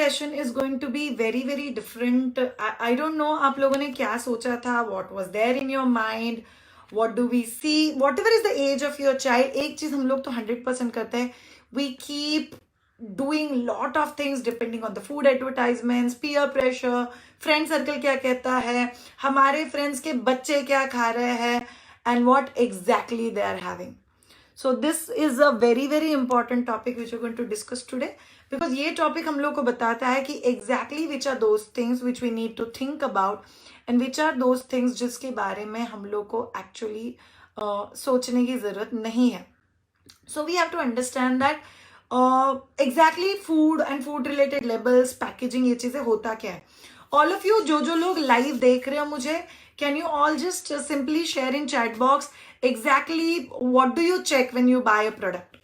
session is going to be very, very different. I don't know आप लोगों ने क्या सोचा था, what was there in your mind, what do we see, whatever is the age of your child. एक चीज हम लोग तो 100% करते हैं, we keep doing lot of things depending on the food advertisements, peer pressure, friend circle क्या कहता है, हमारे friends के बच्चे क्या खा रहे हैं, and what exactly they are having. So this is a very, very important topic which we're going to discuss today, because ये topic हम लोग को बताता है कि exactly which are those things which we need to think about and which are those things जिसके बारे में हम लोग को actually सोचने की जरूरत नहीं है. So we have to understand that exactly food and food related labels, packaging, ये चीजें होता क्या है. All of you जो लोग live देख रहे हो मुझे, can you all just simply share in chat box exactly what do you check when you buy a product?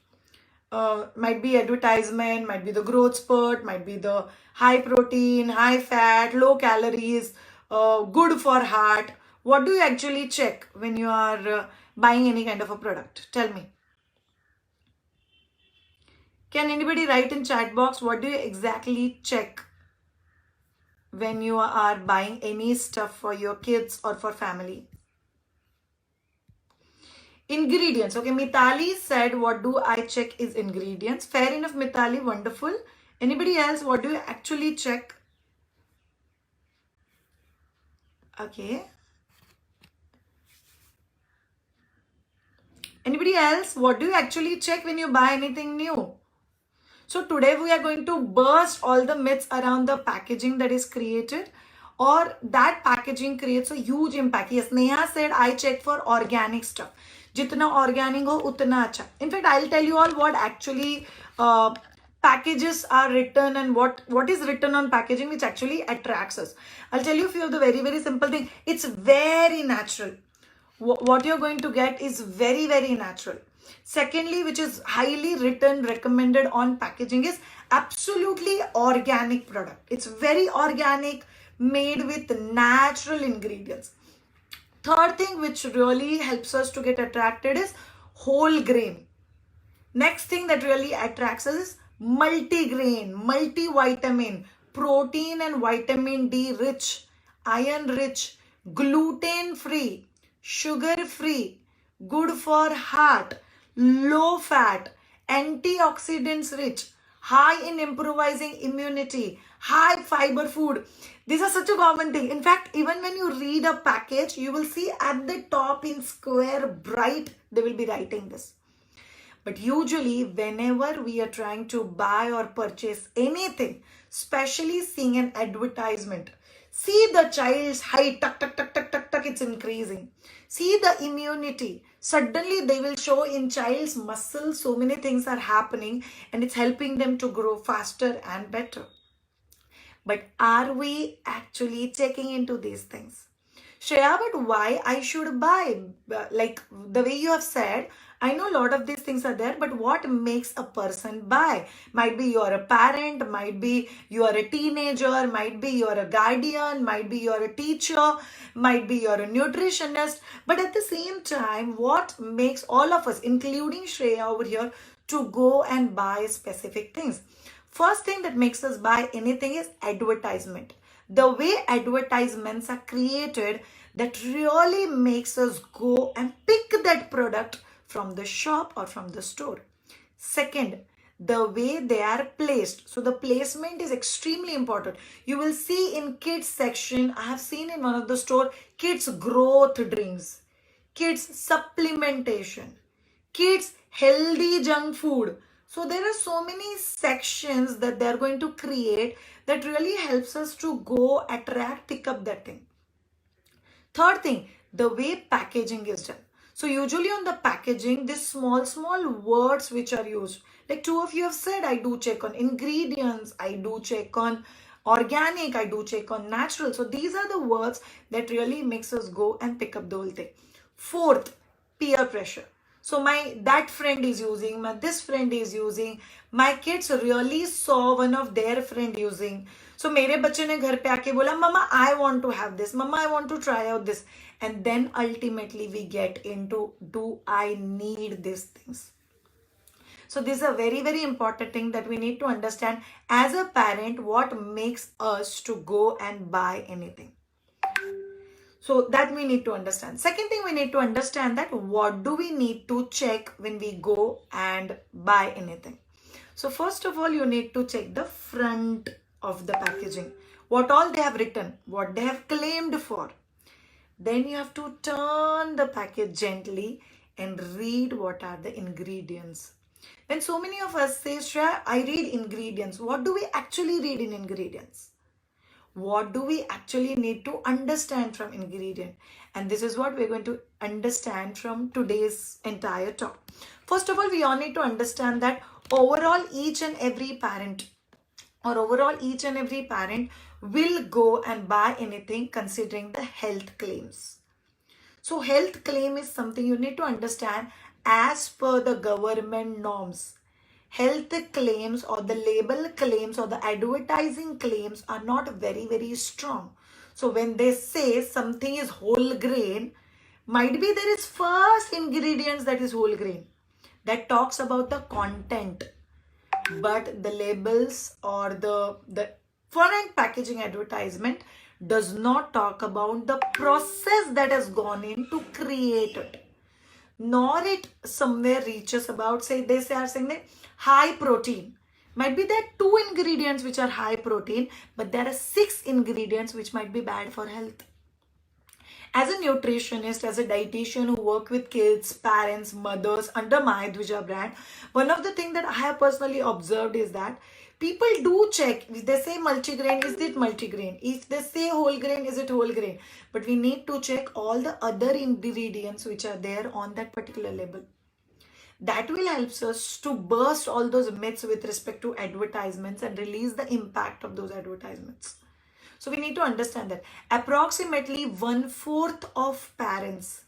Might be advertisement, might be the growth spurt, might be the high protein, high fat, low calories, good for heart. What do you actually check when you are buying any kind of a product? Tell me. Can anybody write in chat box what do you exactly check when you are buying any stuff for your kids or for family? Ingredients. Okay, Mitali said, what do I check is ingredients. Fair enough, Mitali, wonderful. Anybody else, what do you actually check? Okay. Anybody else, what do you actually check when you buy anything new? So today we are going to burst all the myths around the packaging that is created, or that packaging creates a huge impact. Yes, Neha said, I check for organic stuff. Jitna organic ho, utna acha. In fact, I'll tell you all what actually packages are written and what is written on packaging which actually attracts us. I'll tell you a few of the very, very simple things. It's very natural. What you're going to get is very, very natural. Secondly, which is highly written, recommended on packaging, is absolutely organic product. It's very organic, made with natural ingredients. Third thing which really helps us to get attracted is whole grain. Next thing that really attracts us is multigrain, multivitamin, protein and vitamin D rich, iron rich, gluten free, sugar free, good for heart, low fat, antioxidants rich, high in improvising immunity, high fiber food. These are such a common thing. In fact, even when you read a package, you will see at the top in square bright, they will be writing this. But usually whenever we are trying to buy or purchase anything, especially seeing an advertisement, see the child's height, tuck, tuck, tuck, tuck, tuck, tuck, it's increasing. See the immunity. Suddenly they will show in child's muscles, so many things are happening and it's helping them to grow faster and better. But are we actually checking into these things? Shreya, but why I should buy? Like the way you have said, I know a lot of these things are there, but what makes a person buy? Might be you're a parent, might be you are a teenager, might be you're a guardian, might be you're a teacher, might be you're a nutritionist. But at the same time, what makes all of us, including Shreya over here, to go and buy specific things? First thing that makes us buy anything is advertisement. The way advertisements are created, that really makes us go and pick that product from the shop or from the store. Second, the way they are placed. So the placement is extremely important. You will see in kids section, I have seen in one of the store, kids growth drinks, kids supplementation, kids healthy junk food. So there are so many sections that they're going to create that really helps us to go attract, pick up that thing. Third thing, the way packaging is done. So usually on the packaging, these small words which are used. Like two of you have said, I do check on ingredients, I do check on organic, I do check on natural. So these are the words that really makes us go and pick up the whole thing. Fourth, peer pressure. So that friend is using, this friend is using, my kids really saw one of their friend using. So मेरे बच्चे ने घर पे आके बोला, Mama, I want to have this. Mama, I want to try out this. And then ultimately we get into, do I need these things? So this is a very, very important thing that we need to understand as a parent, what makes us to go and buy anything. So that we need to understand. Second thing, we need to understand that what do we need to check when we go and buy anything. So first of all, you need to check the front of the packaging. What all they have written, what they have claimed for. Then you have to turn the package gently and read what are the ingredients. When so many of us say, Shreya, I read ingredients. What do we actually read in ingredients? What do we actually need to understand from ingredient? And this is what we're going to understand from today's entire talk. First of all, we all need to understand that overall each and every parent will go and buy anything considering the health claims. So health claim is something you need to understand as per the government norms. Health claims or the label claims or the advertising claims are not very, very strong. So when they say something is whole grain, might be there is first ingredients that is whole grain that talks about the content, but the labels or the front packaging advertisement does not talk about the process that has gone in to create it, nor it somewhere reaches about, say they are saying that high protein. Might be there are 2 ingredients which are high protein, but there are 6 ingredients which might be bad for health. As a nutritionist, as a dietitian who work with kids, parents, mothers under my Dvija brand, one of the things that I have personally observed is that people do check. If they say multigrain, is it multigrain? If they say whole grain, is it whole grain? But we need to check all the other ingredients which are there on that particular label. That will help us to burst all those myths with respect to advertisements and release the impact of those advertisements. So we need to understand that approximately 1/4 of parents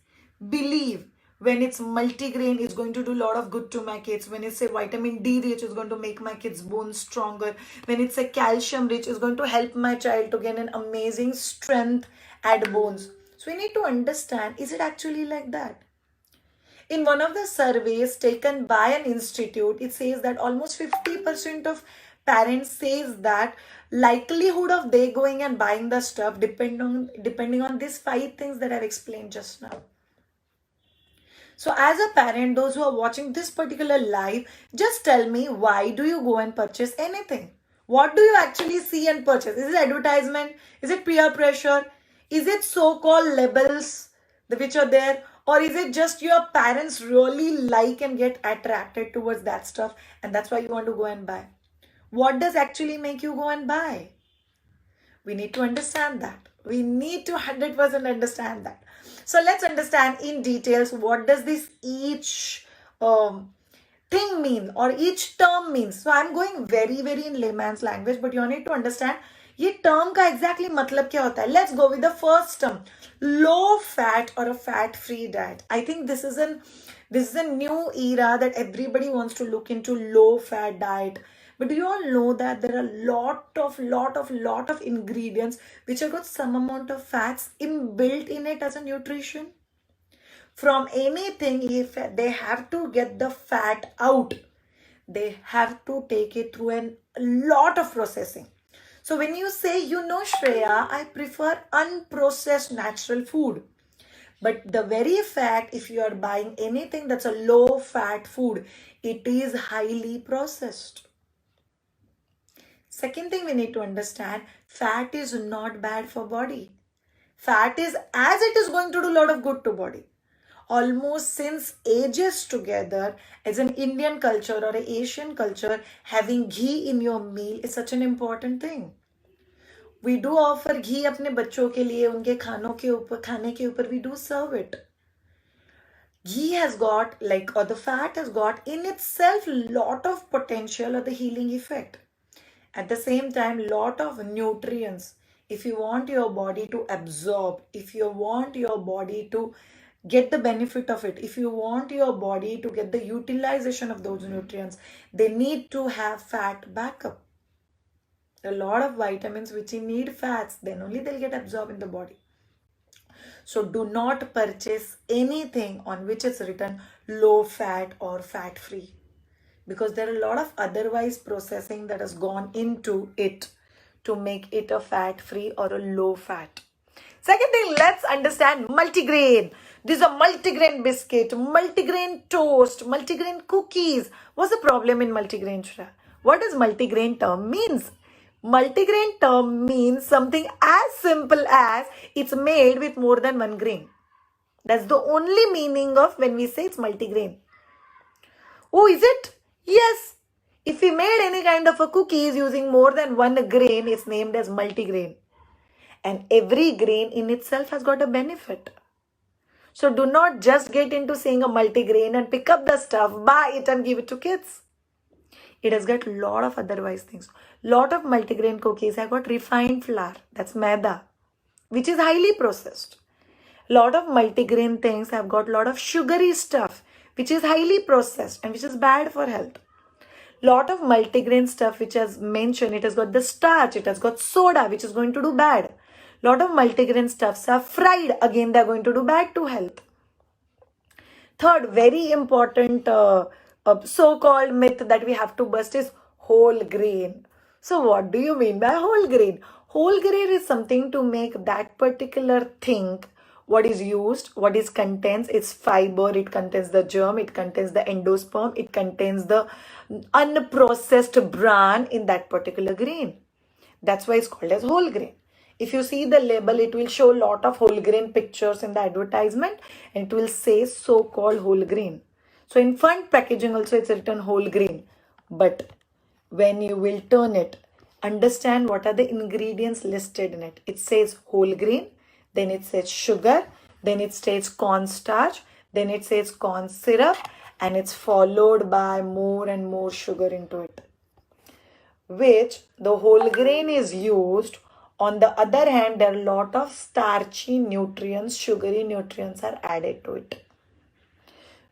believe when it's multigrain, it's going to do a lot of good to my kids. When it's a vitamin D rich, it's going to make my kids' bones stronger. When it's a calcium rich, it's going to help my child to gain an amazing strength and bones. So we need to understand, is it actually like that? In one of the surveys taken by an institute, it says that almost 50% of parents says that likelihood of they going and buying the stuff depending on these 5 things that I've explained just now. So as a parent, those who are watching this particular live, just tell me, why do you go and purchase anything? What do you actually see and purchase? Is it advertisement? Is it peer pressure? Is it so-called labels which are there? Or is it just your parents really like and get attracted towards that stuff and that's why you want to go and buy? What does actually make you go and buy? We need to understand that. We need to 100% understand that. So let's understand in details what does this each thing mean or each term means. So I'm going very, very in layman's language, but you need to understand ये term का exactly मतलब क्या होता है. Let's go with the first term, low fat or a fat free diet. I think this is a new era that everybody wants to look into low fat diet. But do you all know that there are lot of ingredients which have got some amount of fats inbuilt in it as a nutrition? From anything, if they have to get the fat out, they have to take it through a lot of processing. So when you say, Shreya, I prefer unprocessed natural food. But the very fact, if you are buying anything that's a low fat food, it is highly processed. Second thing we need to understand, fat is not bad for body. Fat is, as it is going to do a lot of good to body. Almost since ages together, as an Indian culture or an Asian culture, having ghee in your meal is such an important thing. We do offer ghee अपने बच्चों के लिए, उनके खाने के ऊपर we do serve it. Ghee has got or the fat has got in itself lot of potential or the healing effect. At the same time, lot of nutrients. If you want your body to absorb, if you want your body to get the benefit of it, if you want your body to get the utilization of those nutrients, they need to have fat backup. A lot of vitamins which need fats, then only they'll get absorbed in the body. So do not purchase anything on which is written low fat or fat free. because there are a lot of otherwise processing that has gone into it to make it a fat-free or a low-fat. Second thing, let's understand multigrain. These are multigrain biscuit, multigrain toast, multigrain cookies. What's the problem in multigrain, Shreya? What does multigrain term means? Multigrain term means something as simple as it's made with more than one grain. That's the only meaning of when we say it's multigrain. Oh, is it? Yes. If we made any kind of a cookies using more than one grain, it's named as multigrain. And every grain in itself has got a benefit. So do not just get into saying a multigrain and pick up the stuff, buy it and give it to kids. It has got a lot of otherwise things. Lot of multigrain cookies have got refined flour, that's maida, which is highly processed. Lot of multigrain things have got a lot of sugary stuff, which is highly processed and which is bad for health. Lot of multigrain stuff which has mentioned, it has got the starch, it has got soda, which is going to do bad. Lot of multigrain stuffs are fried, again they're going to do bad to health. Third, very important so-called myth that we have to bust is whole grain. So what do you mean by whole grain? Whole grain is something to make that particular thing. What is used, what is contains, it's fiber, it contains the germ, it contains the endosperm, it contains the unprocessed bran in that particular grain. That's why it's called as whole grain. If you see the label, it will show a lot of whole grain pictures in the advertisement and it will say so-called whole grain. So in front packaging also it's written whole grain. But when you will turn it, understand what are the ingredients listed in it. It says whole grain, then it says sugar, then it says cornstarch, then it says corn syrup, and it's followed by more and more sugar into it. Which the whole grain is used. On the other hand, there are a lot of starchy nutrients, sugary nutrients are added to it,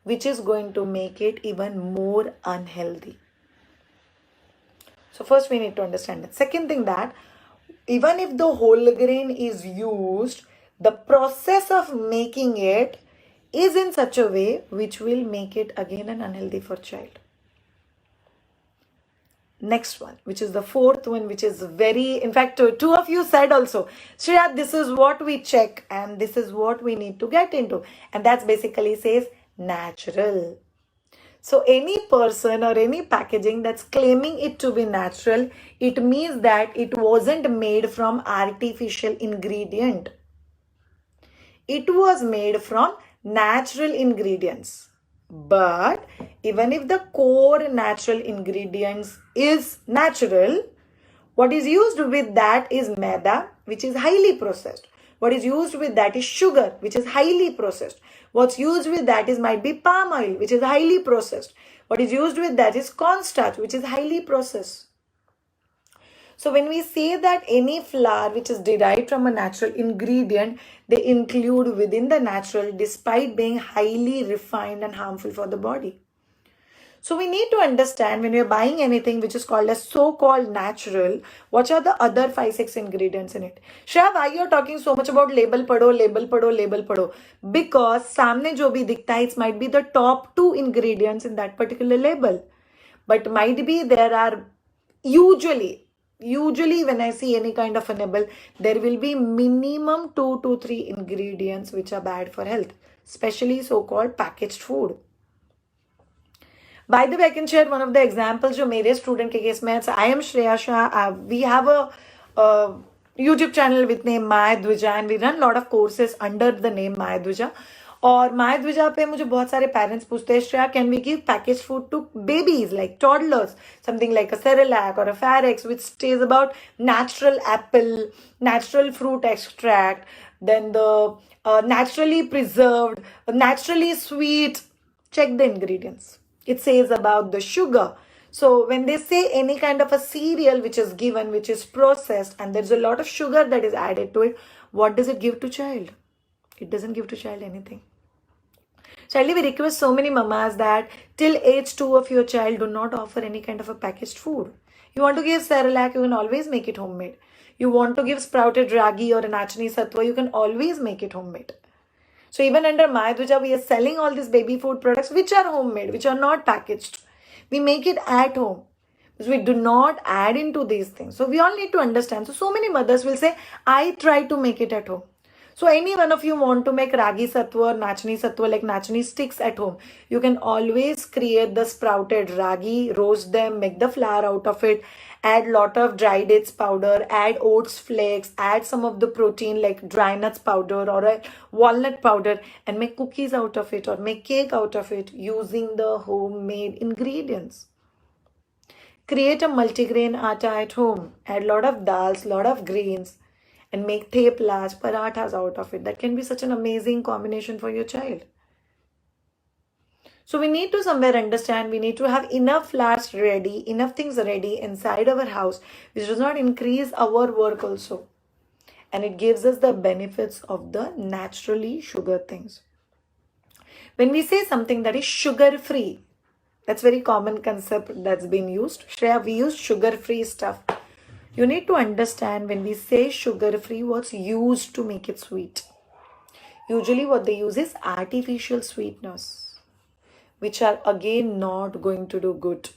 which is going to make it even more unhealthy. So first we need to understand that. Second thing, that even if the whole grain is used, the process of making it is in such a way which will make it again an unhealthy for child. Next one, which is the fourth one, which is very, in fact, two of you said also, Shreya, this is what we check and this is what we need to get into. And that's basically says natural. So any person or any packaging that's claiming it to be natural, it means that it wasn't made from artificial ingredient. It was made from natural ingredients. But even if the core natural ingredients is natural, what is used with that is maida, which is highly processed. What is used with that is sugar, which is highly processed. What's used with that is might be palm oil, which is highly processed. What is used with that is cornstarch, which is highly processed. So when we say that any flour which is derived from a natural ingredient, they include within the natural despite being highly refined and harmful for the body. So we need to understand when we are buying anything which is called as so-called natural, what are the other 5-6 ingredients in it? Shreya, why you are talking so much about label padho, label padho, label padho? Because samne jo bhi dikhta hai, it might be the top 2 ingredients in that particular label. But might be there are usually when I see any kind of a label, there will be minimum 2 to 3 ingredients which are bad for health, especially so-called packaged food. By the way, I can share one of the examples जो मेरे student के case में. I am Shreya Shah. We have a YouTube channel with name Maya Dvija and we run a lot of courses under the name Maya Dvija. और माया द्विजा पे मुझे बहुत सारे parents पूछते हैं, Shreya, can we give package food to babies like toddlers, something like a Cerelac और a फैरेक्स which stays about natural apple, natural fruit extract, then the naturally preserved, naturally sweet. Check the ingredients. It says about the sugar. So when they say any kind of a cereal which is given, which is processed and there's a lot of sugar that is added to it, what does it give to child? It doesn't give to child anything. Childly, we request so many mamas that till age 2 of your child, do not offer any kind of a packaged food. You want to give Cerelac, you can always make it homemade. You want to give sprouted ragi or a nachni satwa, you can always make it homemade. So even under Maya Dvija, we are selling all these baby food products which are homemade, which are not packaged, We make it at home. Because we do not add into these things. So we all need to understand. So many mothers will say, I try to make it at home. So any one of you want to make ragi sattva or nachni sattva, like nachni sticks at home, you can always create the sprouted ragi, roast them, make the flour out of it, add lot of dry dates powder, add oats flakes, add some of the protein like dry nuts powder or a walnut powder, and make cookies out of it or make cake out of it using the homemade ingredients. Create a multigrain atta at home, add lot of dals, lot of grains, and make theplas, parathas out of it. That can be such an amazing combination for your child. So we need to somewhere understand, we need to have enough flours ready, enough things ready inside our house, which does not increase our work also. And it gives us the benefits of the naturally sugar things. When we say something that is sugar-free, that's very common concept that's been used. Shreya, we use sugar-free stuff. You need to understand when we say sugar-free, what's used to make it sweet. Usually what they use is artificial sweeteners, which are again not going to do good.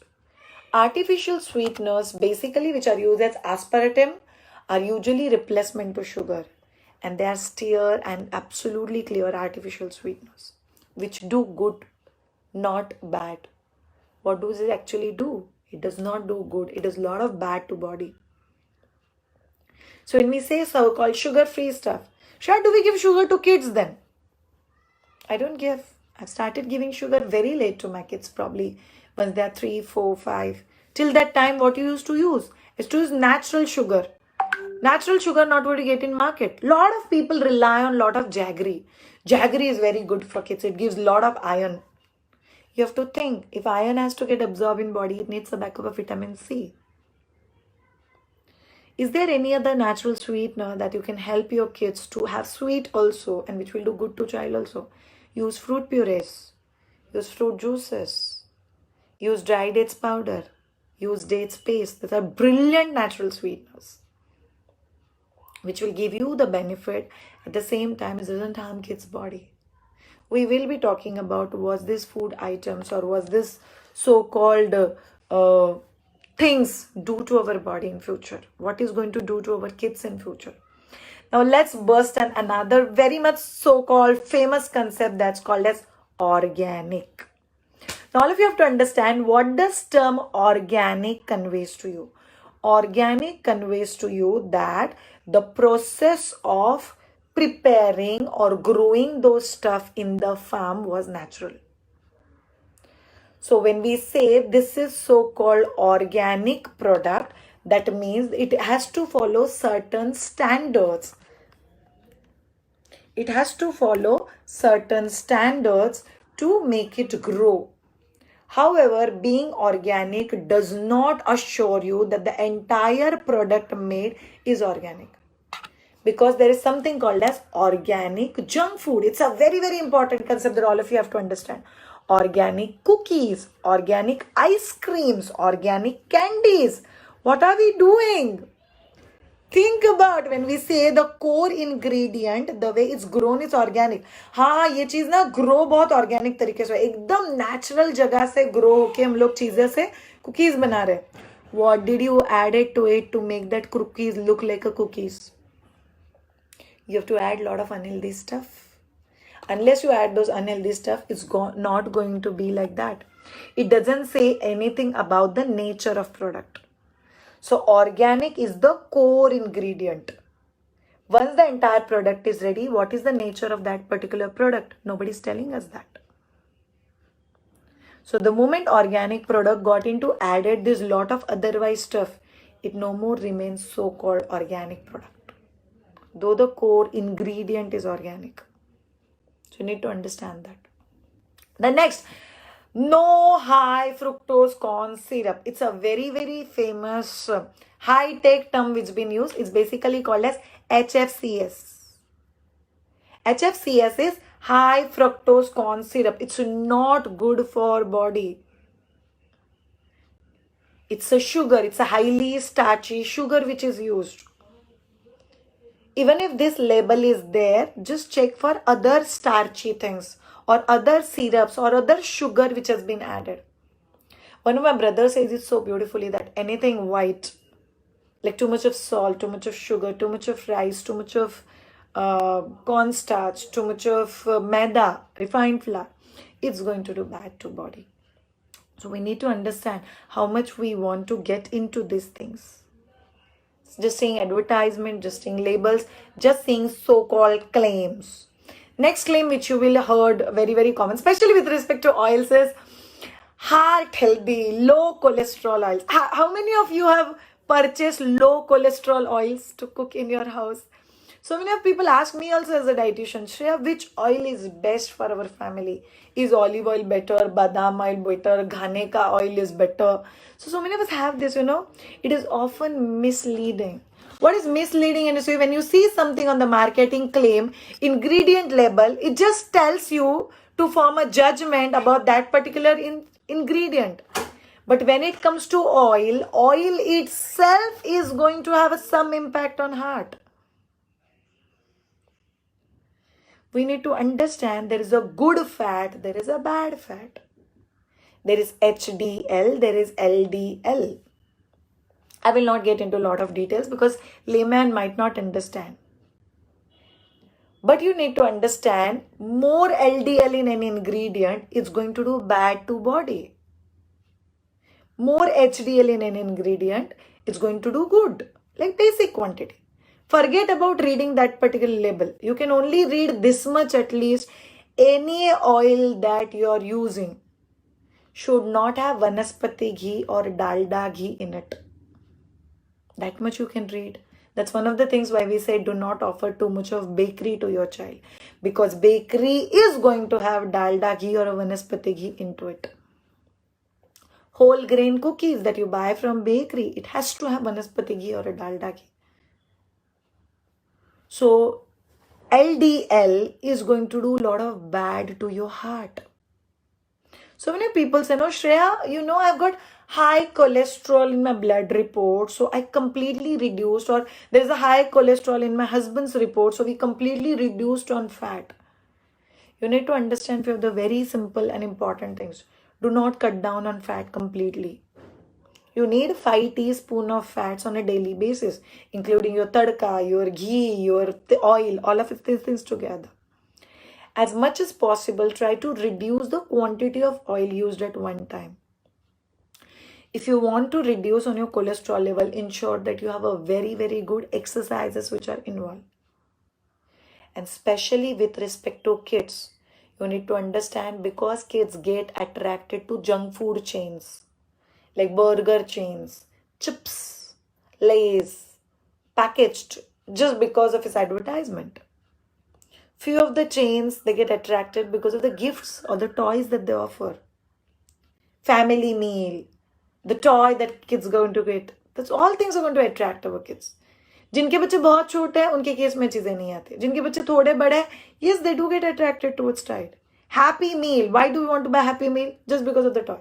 Artificial sweeteners, basically which are used as aspartame, are usually replacement to sugar. And they are steer and absolutely clear artificial sweeteners, which do good, not bad. What does it actually do? It does not do good. It does a lot of bad to body. So when we say so-called sugar-free stuff, sure, do we give sugar to kids then? I don't give. I've started giving sugar very late to my kids, probably once they're 3, 4, 5. Till that time, what you used to use is to use natural sugar. Natural sugar not what you get in market. Lot of people rely on lot of jaggery. Jaggery is very good for kids. It gives lot of iron. You have to think, if iron has to get absorbed in body, it needs a backup of vitamin C. Is there any other natural sweetener that you can help your kids to have sweet also and which will do good to child also? Use fruit purees, use fruit juices, use dry dates powder, use dates paste. These are brilliant natural sweeteners which will give you the benefit at the same time it doesn't harm kids' body. We will be talking about was this food items or was this so-called things do to our body in future. What is going to do to our kids in future. Now let's burst another very much so-called famous concept that's called as organic. Now all of you have to understand what does term organic conveys to you. Organic conveys to you that the process of preparing or growing those stuff in the farm was natural. So when we say this is so-called organic product, that means it has to follow certain standards. It has to follow certain standards to make it grow. However, being organic does not assure you that the entire product made is organic. Because there is something called as organic junk food. It's a very, very important concept that all of you have to understand. Organic cookies, organic ice creams, organic candies. What are we doing? Think about when we say the core ingredient, the way it's grown is organic. हाँ ये चीज ना grow बहुत organic तरीके से एकदम natural जगह से grow होके हम लोग चीजें से cookies बना रहे. What did you add it to make that cookies look like a cookies? You have to add a lot of unhealthy stuff. Unless you add those unhealthy stuff, it's not going to be like that. It doesn't say anything about the nature of product. So organic is the core ingredient. Once the entire product is ready, what is the nature of that particular product? Nobody's telling us that. So the moment organic product got into added this lot of otherwise stuff, it no more remains so-called organic product. Though the core ingredient is organic. So you need to understand that. The next, no high fructose corn syrup. It's a very, very famous high-tech term which has been used. It's basically called as HFCS. HFCS is high fructose corn syrup. It's not good for body. It's a sugar. It's a highly starchy sugar which is used. Even if this label is there, just check for other starchy things or other syrups or other sugar which has been added. One of my brothers says it so beautifully that anything white, like too much of salt, too much of sugar, too much of rice, too much of cornstarch, too much of maida, refined flour, it's going to do bad to body. So we need to understand how much we want to get into these things. Just seeing advertisement, just seeing labels, just seeing so-called claims. Next claim which you will heard very, very common, especially with respect to oils, is heart healthy, low cholesterol oils. How many of you have purchased low cholesterol oils to cook in your house? So many of people ask me also as a dietitian, Shreya, which oil is best for our family? Is olive oil better? Badam oil better? Ghane ka oil is better? So many of us have this, it is often misleading. What is misleading? And so when you see something on the marketing claim, ingredient label, it just tells you to form a judgment about that particular ingredient. But when it comes to oil itself is going to have some impact on heart. We need to understand there is a good fat, there is a bad fat. There is HDL, there is LDL. I will not get into a lot of details because layman might not understand. But you need to understand more LDL in an ingredient is going to do bad to body. More HDL in an ingredient is going to do good, like basic quantity. Forget about reading that particular label. You can only read this much at least. Any oil that you are using should not have vanaspati ghee or dalda ghee in it. That much you can read. That's one of the things why we say do not offer too much of bakery to your child. Because bakery is going to have dalda ghee or a vanaspati ghee into it. Whole grain cookies that you buy from bakery, it has to have vanaspati ghee or a dalda ghee. So LDL is going to do a lot of bad to your heart. So many people say, no, Shreya, I've got high cholesterol in my blood report, so I completely reduced, or there's a high cholesterol in my husband's report, so we completely reduced on fat. You need to understand few of the very simple and important things. Do not cut down on fat completely. You need 5 teaspoons of fats on a daily basis, including your tadka, your ghee, your oil, all of these things together. As much as possible, try to reduce the quantity of oil used at one time. If you want to reduce on your cholesterol level, ensure that you have a very, very good exercises which are involved. And especially with respect to kids, you need to understand because kids get attracted to junk food chains, like burger chains, chips, Lays, packaged just because of its advertisement. Few of the chains, they get attracted because of the gifts or the toys that they offer. Family meal, the toy that kids are going to get. That's all things are going to attract our kids. जिनके बच्चे बहुत छोटे हैं उनके case में चीजें नहीं आती. जिनके बच्चे थोड़े बड़े हैं, yes, they do get attracted towards toy. Happy meal. Why do we want to buy Happy Meal? Just because of the toy.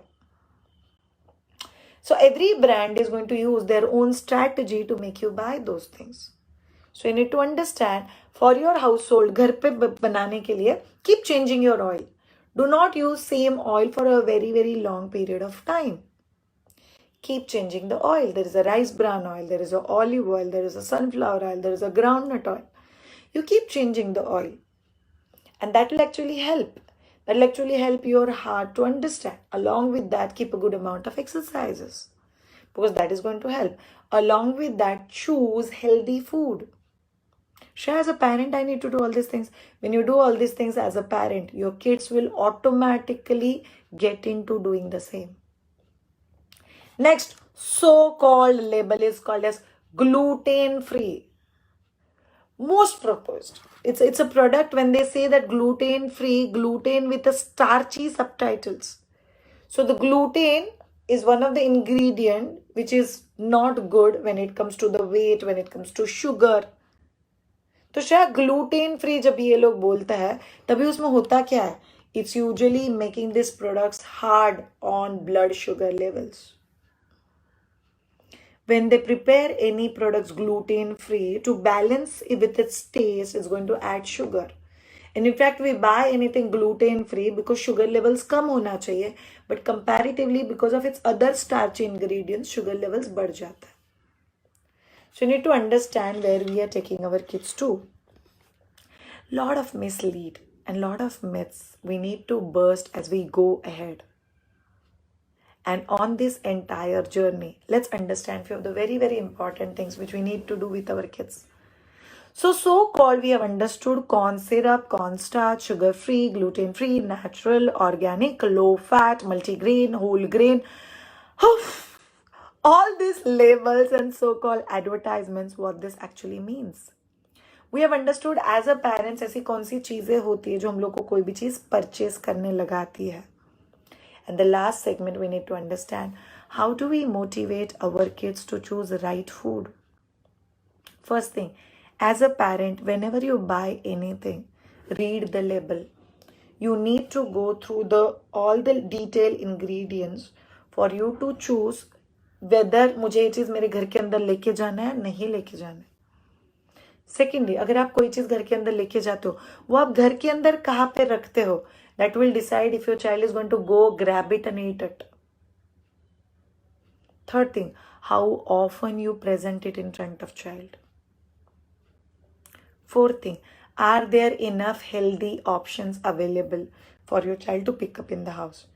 So every brand is going to use their own strategy to make you buy those things. So you need to understand, for your household, घर पे बनाने के लिए, keep changing your oil. Do not use same oil for a very, very long period of time. Keep changing the oil. There is a rice bran oil, there is a olive oil, there is a sunflower oil, there is a groundnut oil. You keep changing the oil. And that will actually help. That will actually help your heart to understand. Along with that, keep a good amount of exercises, because that is going to help. Along with that, choose healthy food. Shreya, as a parent, I need to do all these things. When you do all these things as a parent, your kids will automatically get into doing the same. Next, so-called label is called as gluten-free. Most proposed. It's a product when they say that gluten-free, gluten with a starchy subtitles. So the gluten is one of the ingredient which is not good when it comes to the weight, when it comes to sugar. तो शायद gluten free जब ये लोग बोलता है तभी उसमें होता क्या है? It's usually making these products hard on blood sugar levels. When they prepare any products gluten free, to balance it with its taste, it's going to add sugar. And in fact, we buy anything gluten free because sugar levels कम होना चाहिए, but comparatively because of its other starchy ingredients, sugar levels बढ़ जाता है. So you need to understand where we are taking our kids to. Lot of mislead and lot of myths we need to burst as we go ahead. And on this entire journey, let's understand few of the very, very important things which we need to do with our kids. So-called we have understood corn syrup, cornstarch, sugar-free, gluten-free, natural, organic, low-fat, multigrain, whole grain. All these labels and so-called advertisements, what this actually means. We have understood as a parents ऐसी कौन सी चीज़ें होती है जो हम लोग को कोई भी चीज़ परचेस करने लगाती है. And the last segment we need to understand, how do we motivate our kids to choose right food? First thing, as a parent, whenever you buy anything, read the label. You need to go through all the detailed ingredients for you to choose whether मुझे ये चीज़ मेरे घर के अंदर लेके जाना है नहीं लेके जाना है. सेकेंडली, अगर आप कोई चीज़ घर के अंदर लेके जाते हो, वो आप घर के अंदर कहाँ पे रखते हो, that will decide if your child is going to go grab it and eat it. Third thing, how often you present it in front of child. Fourth thing, are there enough healthy options available for your child to pick up in the house?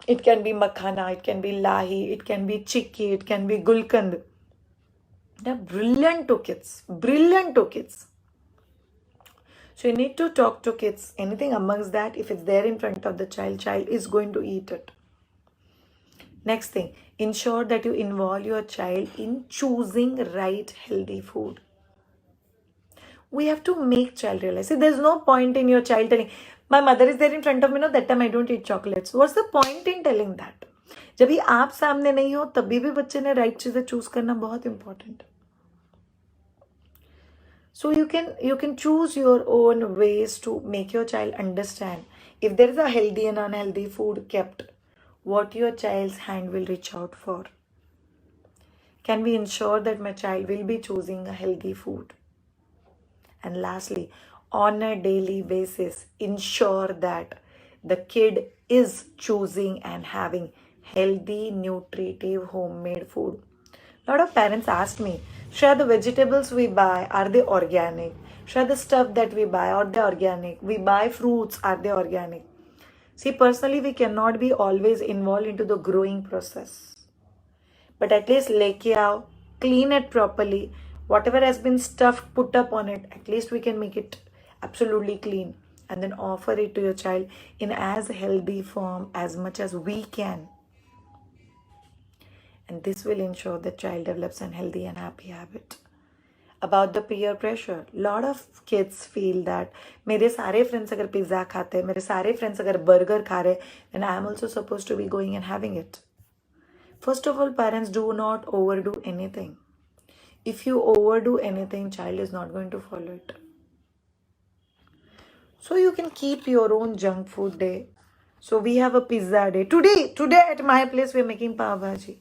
It can be makhana, it can be lahi, it can be chikki, it can be gulkand. They're brilliant to kids, brilliant to kids. So you need to talk to kids. Anything amongst that, if it's there in front of the child is going to eat it. Next thing, ensure that you involve your child in choosing right healthy food. We have to make child realize. See, there's no point in your child telling, my mother is there in front of me, no, that time I don't eat chocolates. What's the point in telling that? जब भी आप सामने नहीं हो तभी भी बच्चे ने राइट चीज़ें चूज करना बहुत important. So you can choose your own ways to make your child understand if there is a healthy and unhealthy food kept, what your child's hand will reach out for. Can we ensure that my child will be choosing a healthy food? And lastly, on a daily basis, ensure that the kid is choosing and having healthy, nutritive, homemade food. A lot of parents ask me, Shreya, the vegetables we buy, are they organic? Shreya, the stuff that we buy, are they organic? We buy fruits, are they organic? See, personally, we cannot be always involved into the growing process. But at least leke aao, clean it properly. Whatever has been stuffed, put up on it, at least we can make it absolutely clean. And then offer it to your child in as healthy form as much as we can. And this will ensure the child develops an healthy and happy habit. About the peer pressure, lot of kids feel that मेरे सारे friends अगर pizza खाते हैं, मेरे सारे friends अगर burger खा रहे, then I am also supposed to be going and having it. First of all, parents, do not overdo anything. If you overdo anything, child is not going to follow it. So you can keep your own junk food day. So we have a pizza day. Today at my place, we're making pav bhaji.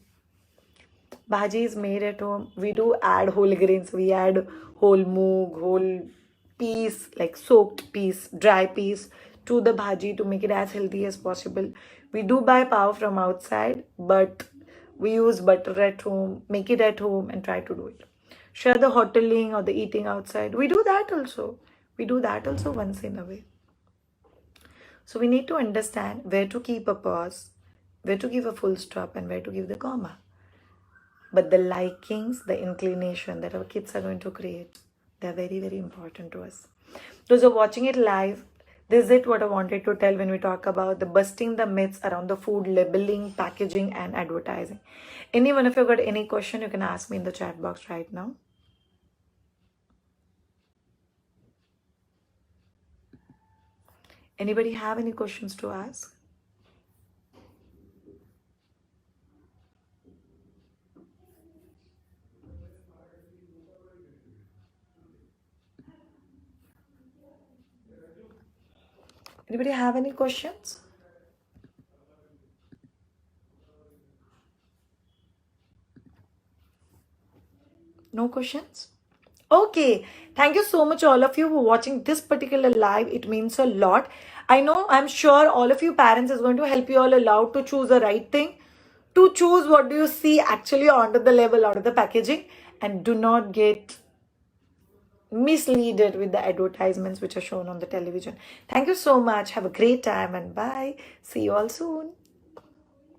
Bhaji is made at home. We do add whole grains. We add whole moong, whole peas, like soaked peas, dry peas to the bhaji to make it as healthy as possible. We do buy pav from outside, but we use butter at home, make it at home and try to do it. Share the hoteling or the eating outside. We do that also. We do that also once in a way. So we need to understand where to keep a pause, where to give a full stop and where to give the comma. But the likings, the inclination that our kids are going to create, they're very, very important to us. Those who are watching it live, this is what I wanted to tell when we talk about the busting the myths around the food labeling, packaging and advertising. Any one of you got any question, you can ask me in the chat box right now. Anybody have any questions to ask? Anybody have any questions? No questions? Okay, thank you so much, all of you, for watching this particular live. It means a lot. I know, I'm sure all of you parents is going to help you all allowed to choose the right thing, to choose what do you see actually onto the level, out of the packaging, and do not get misleaded with the advertisements which are shown on the television. Thank you so much. Have a great time and bye. See you all soon.